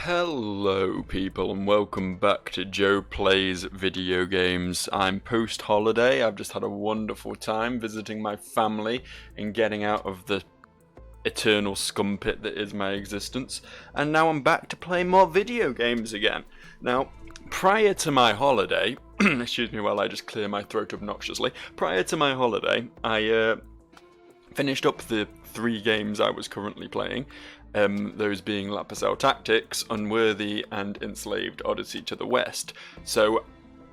Hello people and welcome back to Joe Plays Video Games. I'm post-holiday. I've just had a wonderful time visiting my family and getting out of the eternal scum pit that is my existence. And now I'm back to play more video games again. Now, prior to my holiday, excuse me while I just clear my throat obnoxiously. Prior to my holiday, I finished up the 3 games I was currently playing. Those being Lapis-L Tactics, Unworthy, and Enslaved Odyssey to the West. So,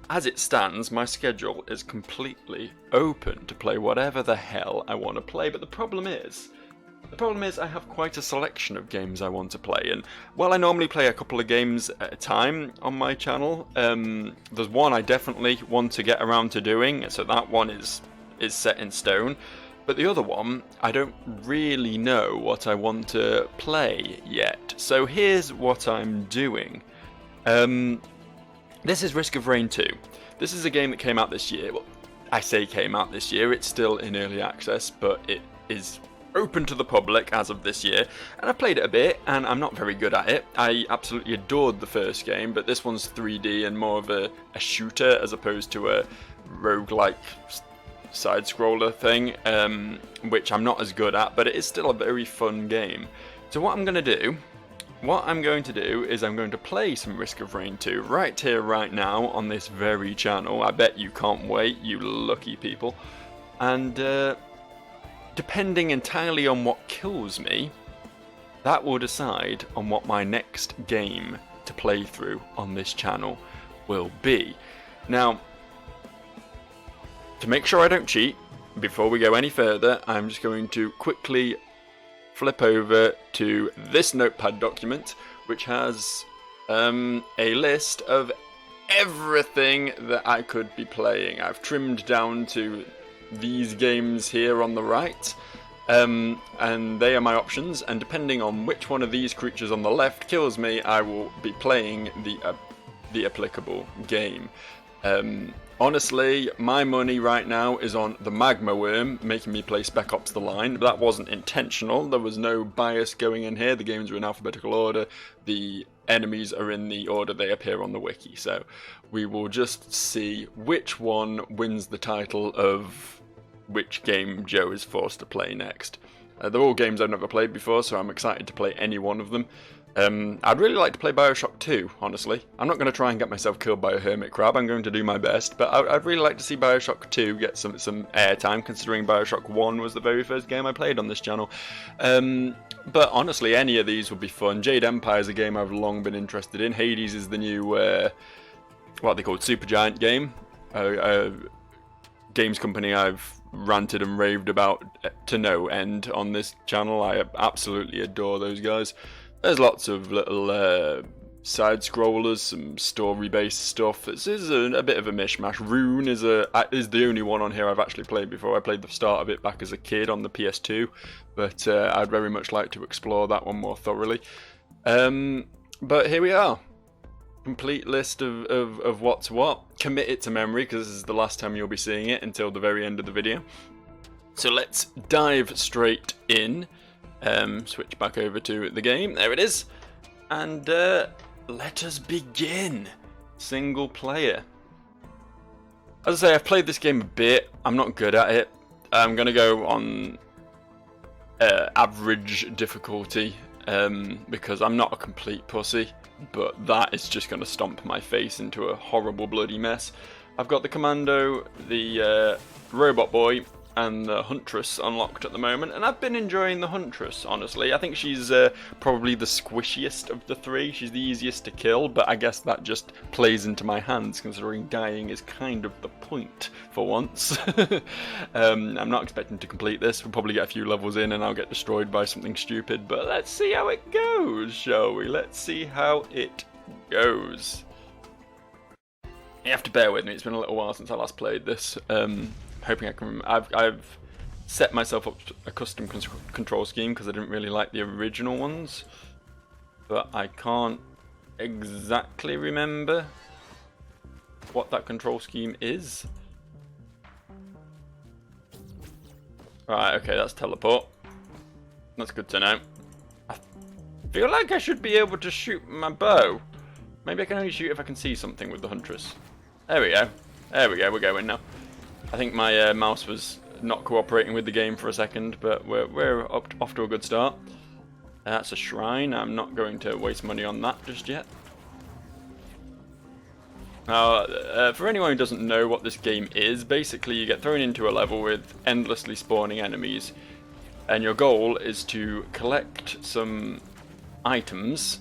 as it stands, my schedule is completely open to play whatever the hell I want to play, but the problem is I have quite a selection of games I want to play, and while I normally play a couple of games at a time on my channel, there's one I definitely want to get around to doing, so that one is set in stone. But the other one, I don't really know what I want to play yet. So here's what I'm doing. This is Risk of Rain 2. This is a game that came out this year. Well, I say came out this year, it's still in early access, but it is open to the public as of this year. And I played it a bit, and I'm not very good at it. I absolutely adored the first game, but this one's 3D and more of a shooter as opposed to a roguelike side-scroller thing, which I'm not as good at, but it is still a very fun game. So what I'm going to do is I'm going to play some Risk of Rain 2 right here, right now, on this very channel. I bet you can't wait, you lucky people. And depending entirely on what kills me, that will decide on what my next game to play through on this channel will be. Now, to make sure I don't cheat, before we go any further, I'm just going to quickly flip over to this notepad document, which has a list of everything that I could be playing. I've trimmed down to these games here on the right, and they are my options, and depending on which one of these creatures on the left kills me, I will be playing the applicable game. Honestly, my money right now is on the Magma Worm, making me play Spec Ops: The Line. That wasn't intentional, there was no bias going in here, the games are in alphabetical order, the enemies are in the order they appear on the wiki, so we will just see which one wins the title of which game Joe is forced to play next. They're all games I've never played before, so I'm excited to play any one of them. I'd really like to play Bioshock 2, honestly. I'm not going to try and get myself killed by a hermit crab, I'm going to do my best, but I'd really like to see Bioshock 2 get some airtime, considering Bioshock 1 was the very first game I played on this channel. But honestly, any of these would be fun. Jade Empire is a game I've long been interested in. Hades is the new, what they call Supergiant game. Games company I've ranted and raved about to no end on this channel. I absolutely adore those guys. There's lots of little side-scrollers, some story-based stuff. This is a bit of a mishmash. Rune is the only one on here I've actually played before. I played the start of it back as a kid on the PS2, but I'd very much like to explore that one more thoroughly. But here we are. Complete list of what's what. Commit it to memory, because this is the last time you'll be seeing it until the very end of the video. So let's dive straight in. Switch back over to the game, there it is, and let us begin. Single player. As I say, I've played this game a bit, I'm not good at it. I'm going to go on average difficulty, because I'm not a complete pussy, but that is just going to stomp my face into a horrible bloody mess. I've got the Commando, the Robot Boy, and the Huntress unlocked at the moment, and I've been enjoying the Huntress, honestly. I think she's probably the squishiest of the 3. She's the easiest to kill, but I guess that just plays into my hands, considering dying is kind of the point, for once. I'm not expecting to complete this. We'll probably get a few levels in and I'll get destroyed by something stupid, but let's see how it goes, shall we? Let's see how it goes. You have to bear with me, it's been a little while since I last played this. Hoping I can. I've set myself up a custom control scheme because I didn't really like the original ones, but I can't exactly remember what that control scheme is. Right, okay, that's teleport. That's good to know. I feel like I should be able to shoot my bow. Maybe I can only shoot if I can see something with the Huntress. There we go. There we go, we're going now. I think my mouse was not cooperating with the game for a second, but we're off to a good start. That's a shrine. I'm not going to waste money on that just yet. Now, for anyone who doesn't know what this game is, basically you get thrown into a level with endlessly spawning enemies, and your goal is to collect some items.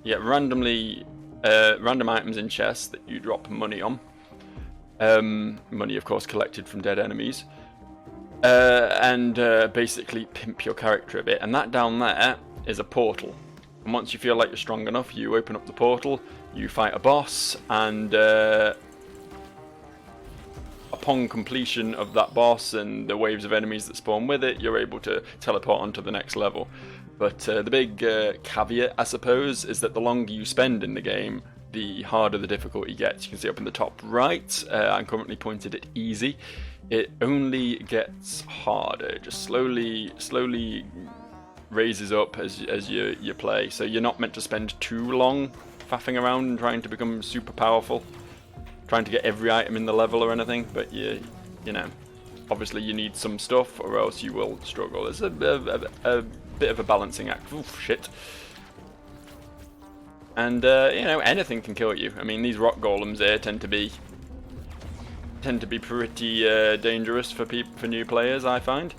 You get random items in chests that you drop money on. Money, of course, collected from dead enemies. And basically pimp your character a bit. And that down there is a portal. And once you feel like you're strong enough, you open up the portal, you fight a boss, and upon completion of that boss and the waves of enemies that spawn with it, you're able to teleport onto the next level. But the big caveat, I suppose, is that the longer you spend in the game, the harder the difficulty gets. You can see up in the top right, I'm currently pointed at easy. It only gets harder, it just slowly raises up as you play. So you're not meant to spend too long faffing around and trying to become super powerful, trying to get every item in the level or anything, but you know, obviously you need some stuff or else you will struggle. It's a bit of a balancing act. Oof, shit. And you know, anything can kill you. I mean, these rock golems here tend to be pretty dangerous for new players, I find.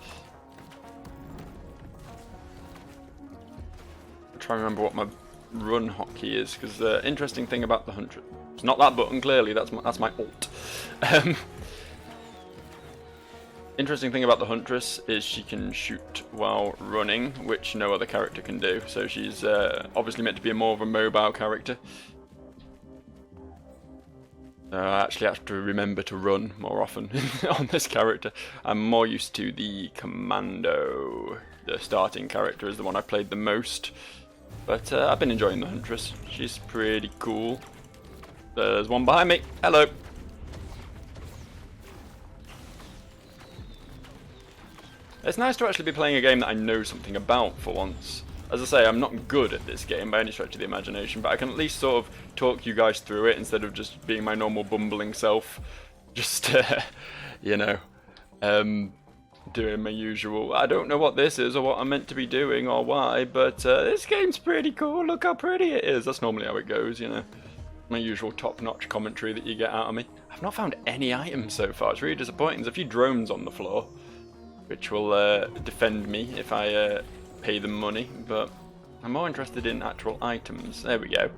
I'm trying to remember what my run hotkey is, because the interesting thing about the Huntress, it's not that button clearly. That's my alt. Interesting thing about the Huntress is she can shoot while running, which no other character can do. So she's obviously meant to be more of a mobile character. I actually have to remember to run more often on this character. I'm more used to the Commando. The starting character is the one I've played the most. But I've been enjoying the Huntress. She's pretty cool. There's one behind me. Hello. It's nice to actually be playing a game that I know something about for once. As I say, I'm not good at this game by any stretch of the imagination, but I can at least sort of talk you guys through it instead of just being my normal bumbling self. Just, you know, doing my usual, I don't know what this is or what I'm meant to be doing or why, but this game's pretty cool, look how pretty it is. That's normally how it goes, you know. My usual top-notch commentary that you get out of me. I've not found any items so far, it's really disappointing. There's a few drones on the floor, which will defend me if I pay them money, but I'm more interested in actual items. There we go.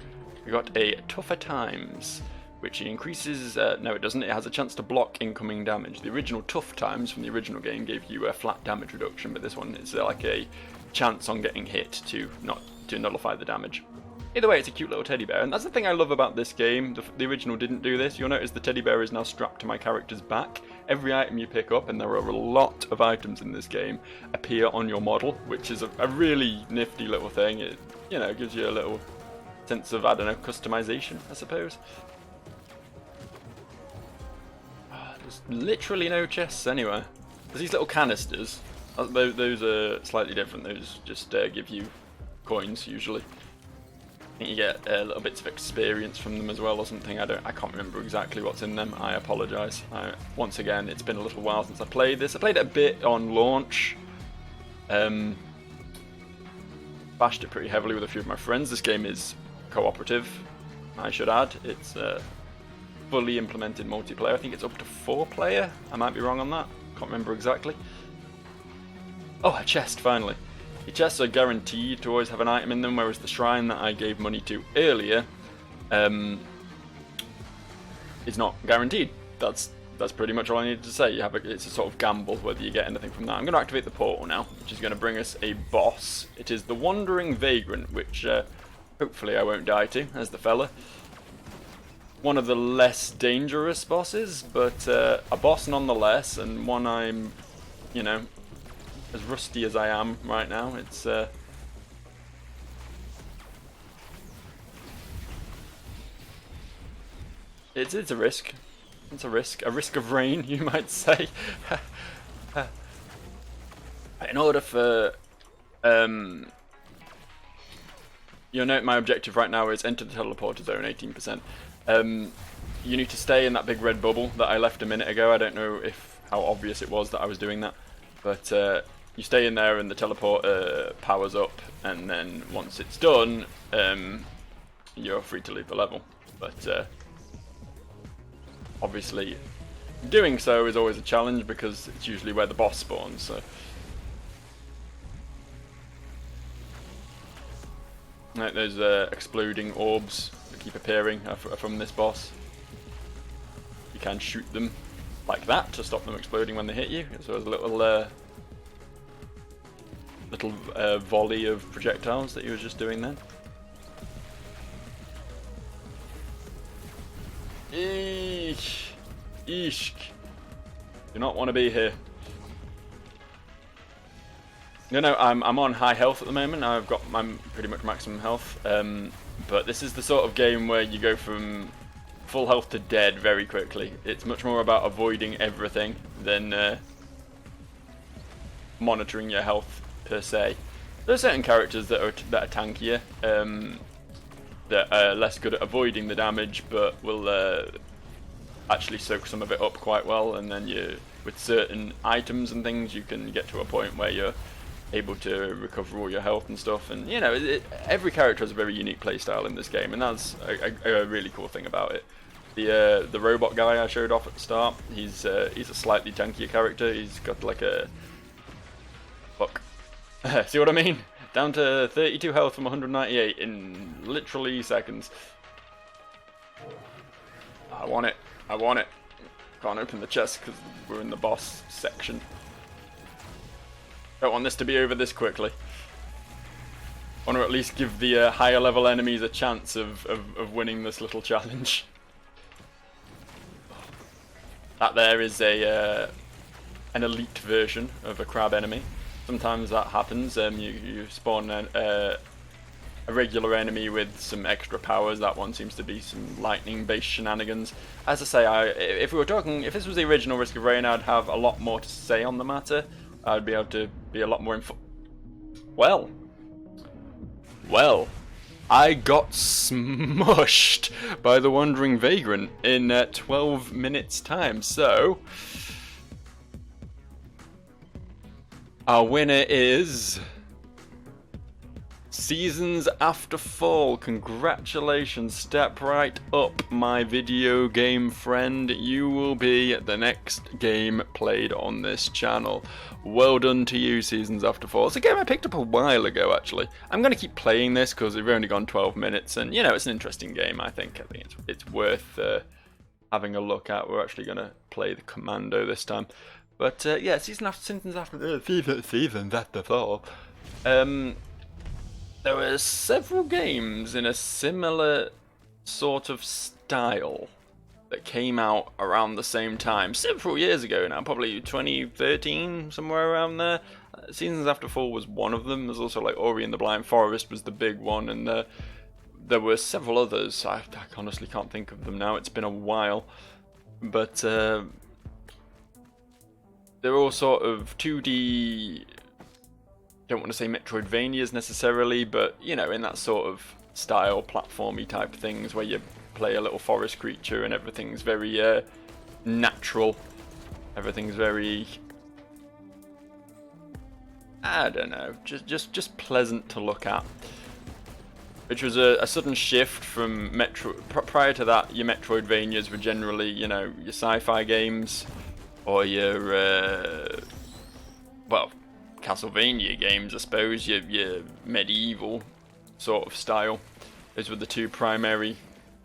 We got a Tougher Times, which increases, no it doesn't, it has a chance to block incoming damage. The original Tough Times from the original game gave you a flat damage reduction, but this one is like a chance on getting hit to nullify the damage. Either way, it's a cute little teddy bear, and that's the thing I love about this game. The original didn't do this. You'll notice the teddy bear is now strapped to my character's back. Every item you pick up, and there are a lot of items in this game, appear on your model, which is a really nifty little thing. It, you know, gives you a little sense of, I don't know, customization, I suppose. There's literally no chests anywhere. There's these little canisters. Those are slightly different. Those just give you coins, usually. I think you get little bits of experience from them as well or something. I can't remember exactly what's in them. I apologise. Once again, it's been a little while since I played this. I played it a bit on launch. Bashed it pretty heavily with a few of my friends. This game is cooperative, I should add. It's fully implemented multiplayer. I think it's up to 4 player. I might be wrong on that. Can't remember exactly. Oh, a chest, finally. The chests are guaranteed to always have an item in them, whereas the shrine that I gave money to earlier is not guaranteed. That's pretty much all I needed to say. It's a sort of gamble whether you get anything from that. I'm going to activate the portal now, which is going to bring us a boss. It is the Wandering Vagrant, which hopefully I won't die to, as the fella. One of the less dangerous bosses, but a boss nonetheless, and one I'm, you know, as rusty as I am right now. It's a risk. It's a risk of rain, you might say. In order for you'll note my objective right now is enter the teleporter zone, 18%. You need to stay in that big red bubble that I left a minute ago. I don't know how obvious it was that I was doing that, but you stay in there and the teleporter powers up, and then once it's done, you're free to leave the level. But obviously, doing so is always a challenge because it's usually where the boss spawns. So. Right, those exploding orbs that keep appearing are from this boss. You can shoot them like that to stop them exploding when they hit you. So there's a little volley of projectiles that you were just doing then. Eesh. Eesh. Do not want to be here. No, I'm on high health at the moment. I've got my pretty much maximum health. But this is the sort of game where you go from full health to dead very quickly. It's much more about avoiding everything than monitoring your health per se. There are certain characters that are tankier, that are less good at avoiding the damage, but will actually soak some of it up quite well. And then with certain items and things, you can get to a point where you're able to recover all your health and stuff. And you know, every character has a very unique playstyle in this game, and that's a really cool thing about it. The robot guy I showed off at the start, he's a slightly tankier character. He's got like a fuck. See what I mean? Down to 32 health from 198 in literally seconds. I want it. I want it. Can't open the chest because we're in the boss section. Don't want this to be over this quickly. I want to at least give the higher level enemies a chance of winning this little challenge. That there is an elite version of a crab enemy. Sometimes that happens. You spawn a regular enemy with some extra powers. That one seems to be some lightning-based shenanigans. As I say, if this was the original Risk of Rain, I'd have a lot more to say on the matter. I'd be able to be a lot more Well, I got smushed by the Wandering Vagrant in 12 minutes time, so our winner is Seasons After Fall. Congratulations, step right up, my video game friend. You will be the next game played on this channel. Well done to you, Seasons After Fall. It's a game I picked up a while ago, actually. I'm going to keep playing this because we've only gone 12 minutes, and you know, it's an interesting game, I think. It's worth having a look at. We're actually going to play the Commando this time. But yeah, Seasons After Fall. There were several games in a similar sort of style that came out around the same time, several years ago now, probably 2013, somewhere around there. Seasons After Fall was one of them. There's also like Ori and the Blind Forest was the big one, and there were several others. I honestly can't think of them now. It's been a while, but they're all sort of 2D. Don't want to say Metroidvanias necessarily, but you know, in that sort of style, platformy type things where you play a little forest creature and everything's very natural. Everything's very, I don't know, just pleasant to look at. Which was a sudden shift from prior to that, your Metroidvanias were generally, you know, your sci-fi games or your Castlevania games, I suppose, your medieval sort of style. Those were the two primary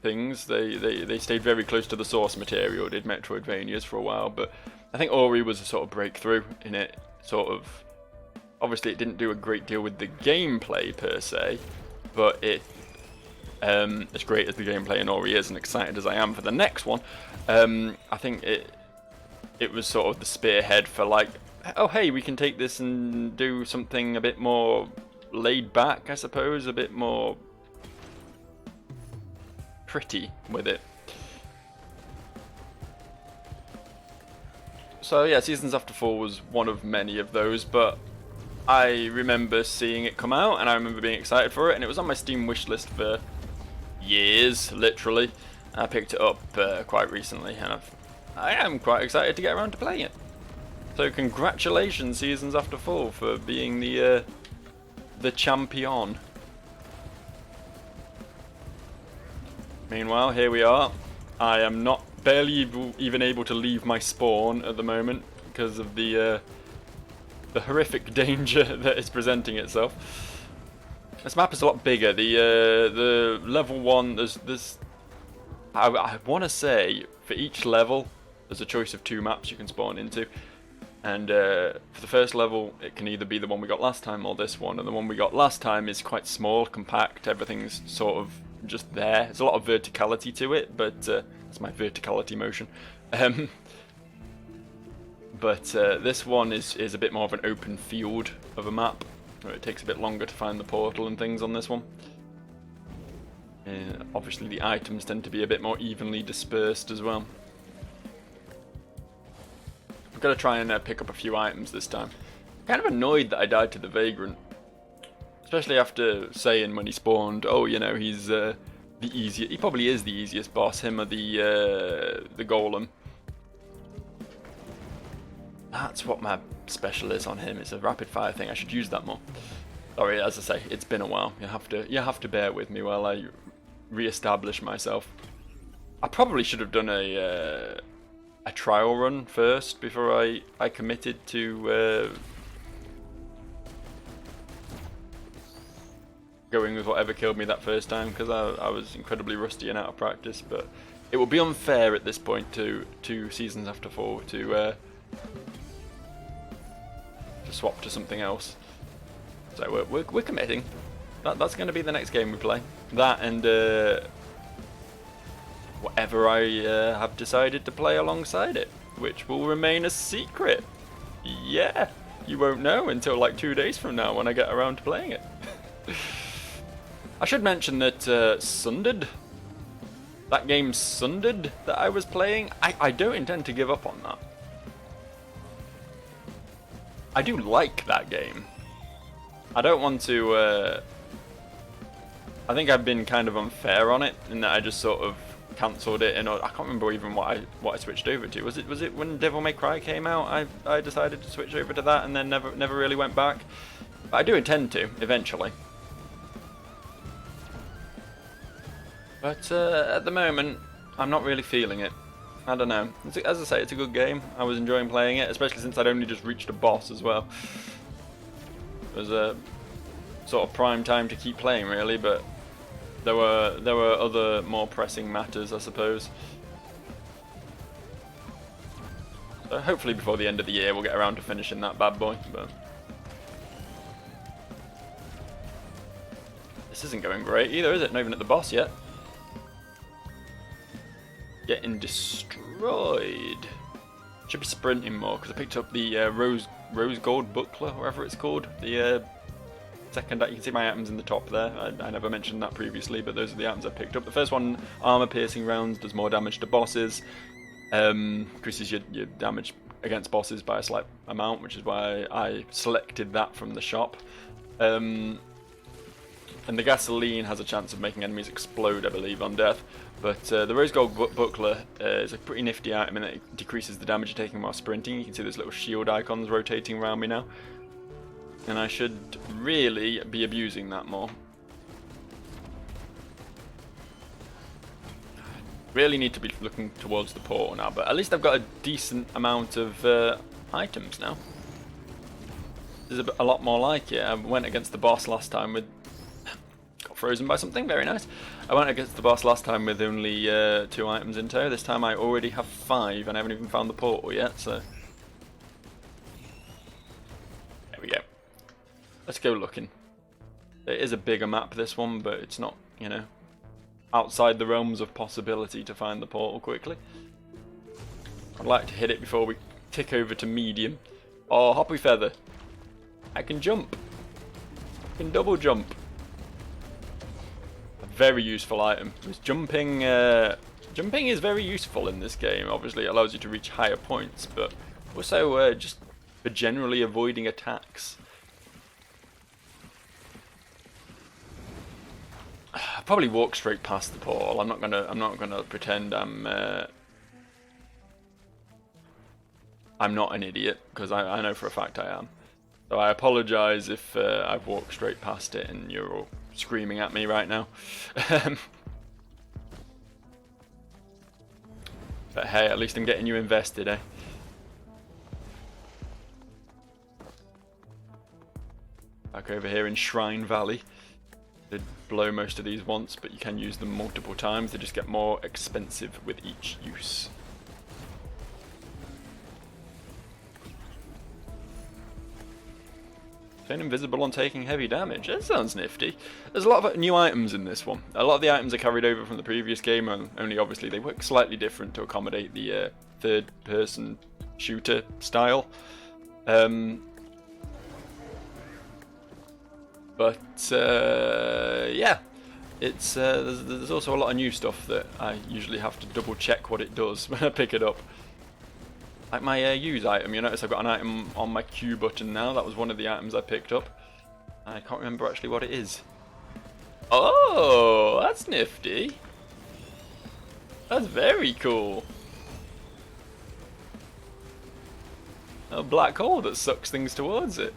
things. They stayed very close to the source material, did Metroidvanias for a while, but I think Ori was a sort of breakthrough in it. Sort of, obviously it didn't do a great deal with the gameplay per se, but as great as the gameplay in Ori is and excited as I am for the next one, I think it was sort of the spearhead for like, oh hey, we can take this and do something a bit more laid back, I suppose, a bit more pretty with it. So yeah, Seasons After Fall was one of many of those, but I remember seeing it come out, and I remember being excited for it, and it was on my Steam wishlist for years, literally. I picked it up quite recently, and I am quite excited to get around to playing it. So congratulations, Seasons After Fall, for being the champion. Meanwhile, here we are. I am not barely even able to leave my spawn at the moment because of the horrific danger that is presenting itself. This map is a lot bigger. The level 1, there's I want to say for each level there's a choice of 2 maps you can spawn into, and for the first level it can either be the one we got last time or this one, and the one we got last time is quite small, compact, everything's sort of just there. There's a lot of verticality to it, but it's my verticality motion. But this one is a bit more of an open field of a map. It takes a bit longer to find the portal and things on this one. Obviously the items tend to be a bit more evenly dispersed as well. I'm going to try and pick up a few items this time. I'm kind of annoyed that I died to the Vagrant. Especially after saying when he spawned, oh, you know, he's the easiest. He probably is the easiest boss, him or the Golem. That's what my special is on him. It's a rapid fire thing. I should use that more. Sorry, as I say, it's been a while. You have to bear with me while I re-establish myself. I probably should have done a trial run first before I committed to going with whatever killed me that first time, because I was incredibly rusty and out of practice. But it would be unfair at this point to Seasons After Fall to swap to something else. So we're committing. That's going to be the next game we play. That and whatever I have decided to play alongside it, which will remain a secret. Yeah, you won't know until like 2 days from now when I get around to playing it. I should mention that Sundered, that game Sundered that I was playing, I don't intend to give up on that. I do like that game. I don't want to. I think I've been kind of unfair on it in that I just sort of cancelled it, and I can't remember even what I switched over to. Was it when Devil May Cry came out? I decided to switch over to that, and then never really went back. But I do intend to eventually. But at the moment, I'm not really feeling it. I don't know. As I say, it's a good game. I was enjoying playing it, especially since I'd only just reached a boss as well. It was a sort of prime time to keep playing, really, but there were other more pressing matters, I suppose. So hopefully before the end of the year we'll get around to finishing that bad boy. But this isn't going great either, is it? Not even at the boss yet. Getting destroyed. Should be sprinting more because I picked up the rose gold buckler, whatever it's called. The second, you can see my items in the top there. I never mentioned that previously, but those are the items I picked up. The first one, armor piercing rounds, does more damage to bosses. Increases your damage against bosses by a slight amount, which is why I selected that from the shop. And the gasoline has a chance of making enemies explode, I believe, on death. But the Rose Gold Buckler is a pretty nifty item in that it decreases the damage you're taking while sprinting. You can see those little shield icons rotating around me now. And I should really be abusing that more. Really need to be looking towards the portal now, but at least I've got a decent amount of items now. There's a lot more like it. I went against the boss last time with... Got frozen by something, very nice. I went against the boss last time with only 2 items in tow. This time I already have 5 and I haven't even found the portal yet, so... There we go. Let's go looking. It is a bigger map, this one, but it's not, you know, outside the realms of possibility to find the portal quickly. I'd like to hit it before we tick over to medium. Oh, Hoppy Feather. I can jump. I can double jump. A very useful item. Jumping is very useful in this game. Obviously, it allows you to reach higher points, but also just for generally avoiding attacks. I'll probably walk straight past the portal. I'm not gonna pretend I'm not an idiot, because I know for a fact I am. So I apologise if I've walked straight past it and you're all screaming at me right now. But hey, at least I'm getting you invested, eh? Back over here in Shrine Valley. They blow most of these once, but you can use them multiple times. They just get more expensive with each use. Turn invisible on taking heavy damage. That sounds nifty. There's a lot of new items in this one. A lot of the items are carried over from the previous game, only obviously they work slightly different to accommodate the third-person shooter style. Yeah, it's there's also a lot of new stuff that I usually have to double check what it does when I pick it up. Like my use item, you notice I've got an item on my Q button now. That was one of the items I picked up. I can't remember actually what it is. Oh, that's nifty. That's very cool. A black hole that sucks things towards it.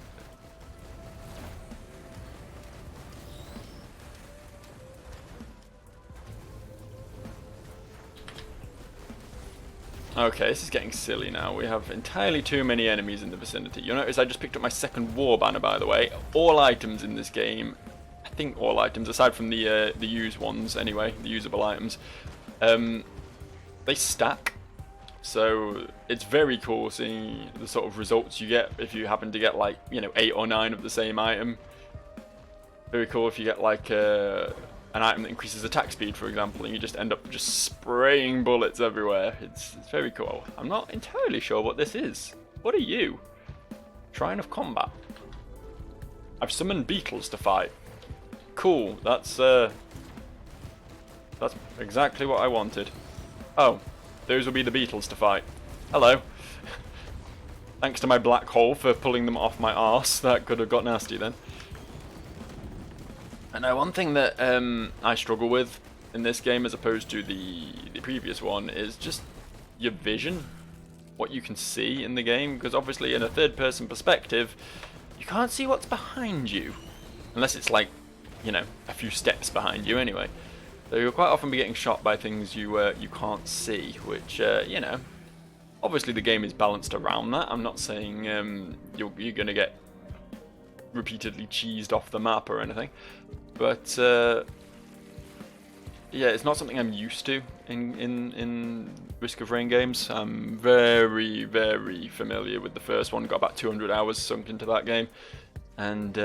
Okay, this is getting silly now. We have entirely too many enemies in the vicinity. You'll notice I just picked up my second war banner, by the way. All items in this game, I think all items, aside from the used ones anyway, the usable items, they stack. So it's very cool seeing the sort of results you get if you happen to get like, 8 or 9 of the same item. Very cool if you get like an item that increases attack speed, for example, and you just end up just spraying bullets everywhere. It's very cool. I'm not entirely sure what this is. What are you? Shrine of Combat. I've summoned beetles to fight. Cool. That's exactly what I wanted. Oh, those will be the beetles to fight. Hello. Thanks to my black hole for pulling them off my arse. That could have got nasty then. I know one thing that I struggle with in this game as opposed to the previous one is just your vision, what you can see in the game, because obviously in a third-person perspective you can't see what's behind you, unless it's like, a few steps behind you anyway. So you'll quite often be getting shot by things you can't see, which, obviously the game is balanced around that. I'm not saying you're going to get repeatedly cheesed off the map or anything, but yeah, it's not something I'm used to in Risk of Rain games. I'm very, very familiar with the first one. Got about 200 hours sunk into that game, and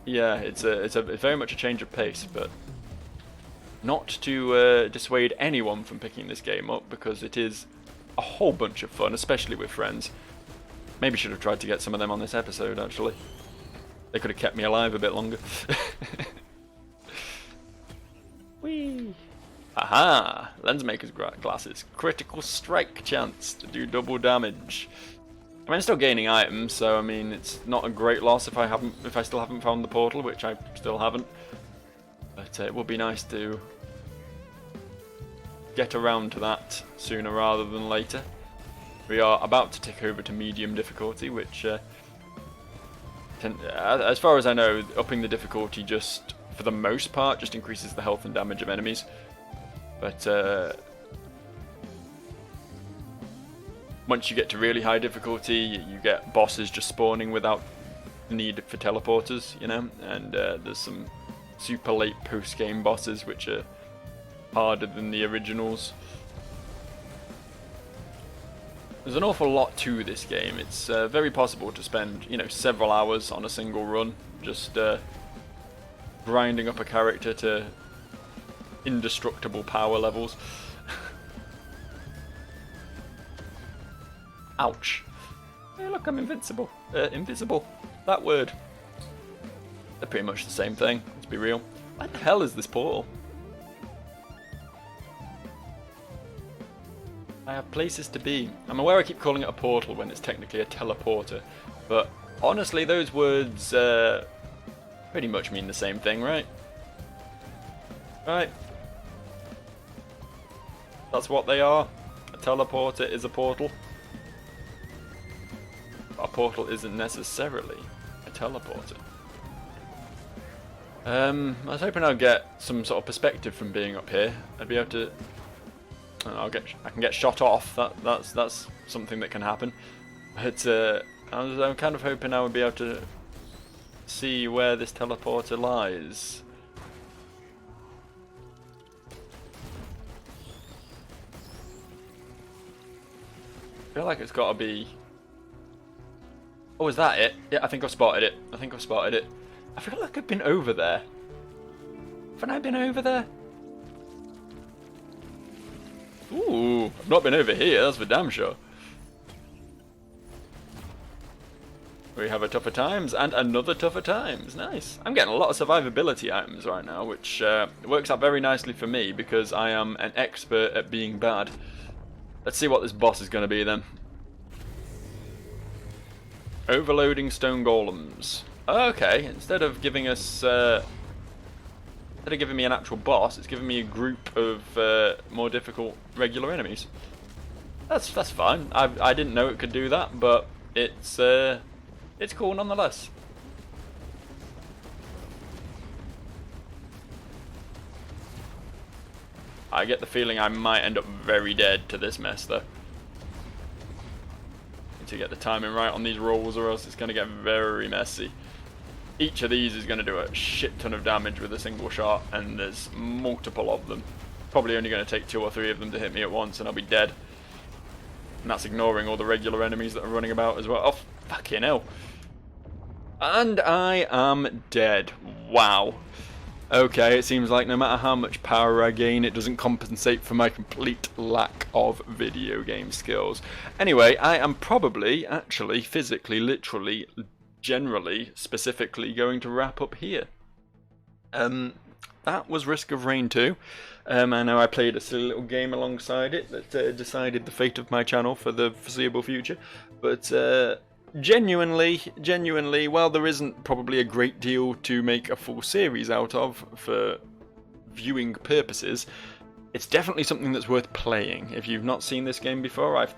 yeah, it's very much a change of pace, but not to dissuade anyone from picking this game up, because it is a whole bunch of fun, especially with friends. Maybe should have tried to get some of them on this episode, actually. They could have kept me alive a bit longer. Whee! Aha! Lensmaker's glasses. Critical strike chance to do double damage. I mean, I'm still gaining items, so I mean, it's not a great loss if I still haven't found the portal, which I still haven't. But it would be nice to get around to that sooner rather than later. We are about to tick over to medium difficulty, which, as far as I know, upping the difficulty just, for the most part, just increases the health and damage of enemies. But once you get to really high difficulty, you get bosses just spawning without the need for teleporters, and there's some super late post-game bosses which are harder than the originals. There's an awful lot to this game. It's very possible to spend, several hours on a single run, just grinding up a character to indestructible power levels. Ouch. Hey, look, I'm invincible. Invisible. That word. They're pretty much the same thing, let's be real. What the hell is this portal? I have places to be. I'm aware I keep calling it a portal when it's technically a teleporter, but honestly those words pretty much mean the same thing, right? Right. That's what they are. A teleporter is a portal. But a portal isn't necessarily a teleporter. I was hoping I'd get some sort of perspective from being up here. I'd be able to. I can get shot off. That's something that can happen. But I'm kind of hoping I would be able to see where this teleporter lies. I feel like it's got to be. Oh, is that it? Yeah, I think I've spotted it. I feel like I've been over there. Haven't I been over there? Ooh, I've not been over here, that's for damn sure. We have a Tougher Times and another Tougher Times. Nice. I'm getting a lot of survivability items right now, which works out very nicely for me because I am an expert at being bad. Let's see what this boss is going to be then. Overloading stone golems. Okay, instead of giving us, instead of giving me an actual boss, it's giving me a group of more difficult regular enemies. That's fine. I didn't know it could do that, but it's cool nonetheless. I get the feeling I might end up very dead to this mess though. Need to get the timing right on these rolls or else it's going to get very messy. Each of these is going to do a shit ton of damage with a single shot, and there's multiple of them. Probably only going to take 2 or 3 of them to hit me at once and I'll be dead. And that's ignoring all the regular enemies that are running about as well. Oh, fucking hell. And I am dead. Wow. Okay, it seems like no matter how much power I gain, it doesn't compensate for my complete lack of video game skills. Anyway, I am probably, actually, physically, literally, generally, specifically going to wrap up here. That was Risk of Rain 2. I know I played a silly little game alongside it that decided the fate of my channel for the foreseeable future, but genuinely, while there isn't probably a great deal to make a full series out of for viewing purposes, it's definitely something that's worth playing. If you've not seen this game before, I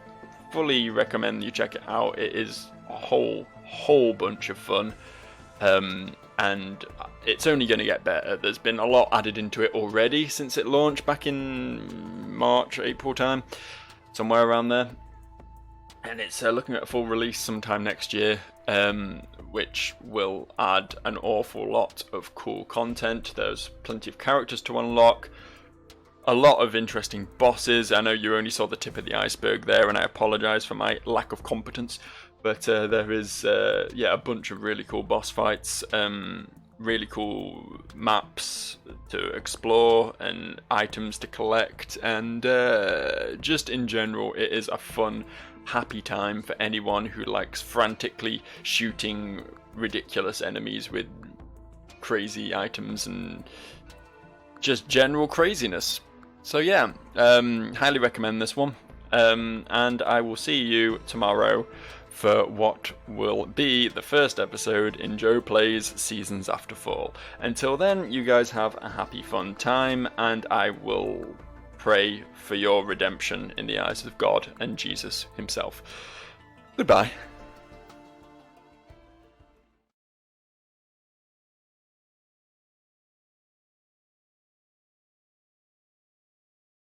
fully recommend you check it out. It is a whole bunch of fun, and it's only going to get better. There's been a lot added into it already since it launched back in March, April time, somewhere around there. And it's looking at a full release sometime next year, which will add an awful lot of cool content. There's plenty of characters to unlock, a lot of interesting bosses. I know you only saw the tip of the iceberg there, and I apologise for my lack of competence, but there is a bunch of really cool boss fights, really cool maps to explore and items to collect, and just in general it is a fun, happy time for anyone who likes frantically shooting ridiculous enemies with crazy items and just general craziness. So yeah, highly recommend this one, and I will see you tomorrow for what will be the first episode in Joe Plays Seasons After Fall. Until then, you guys have a happy, fun time, and I will pray for your redemption in the eyes of God and Jesus himself. Goodbye.